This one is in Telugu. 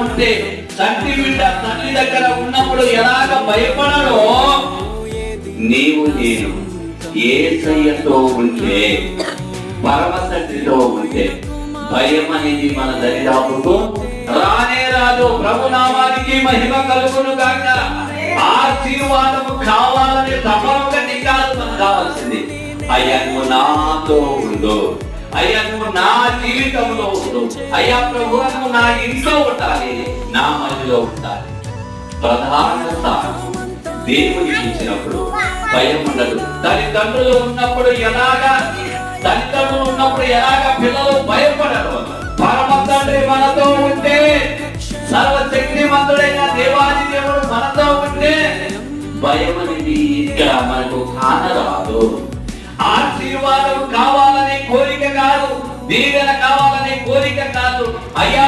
ఉంటే, తండ్రి బిడ్డ తల్లి దగ్గర ఉన్నప్పుడు ఎలాగ భయపడడో, నీవు నేను యేసయ్యతో ఉంటే, పరమ తండ్రితో ఉంటే భయం అనేది మన దరిదాపుకు రానే రాదు. ప్రభు నామానికి మహిమ కలుగును గాక. ఆశీర్వాదము కావాలని తపనగా నీకాదు మనకు కావాల్సింది. అయ్యా నువ్వు నాతో ఉండు, అయ్యా నువ్వు నా జీవితంలో ఉండు, అయ్యా ప్రభు నువ్వు నా ఇంట్లో ఉండాలి, నా మధ్యలో ఉండాలి. ప్రధాన స్థానం దేవుడికి ఇచ్చినప్పుడు భయం ఉండదు. తల్లిదండ్రులు ఉన్నప్పుడు ఎలాగా పిల్లలు భయపడరు. పరమ తండ్రి మనతో ఉంటే, సర్వశక్తిమంతుడైన దేవాది దేవుడు మనతో ఉంటే భయం అనేది ఇక్కడ మనకు కానరాదు. ఆశీర్వాదం కావాలనే కోరిక కాదు, దీవెన కావాలనే కోరిక కాదు. అయ్యా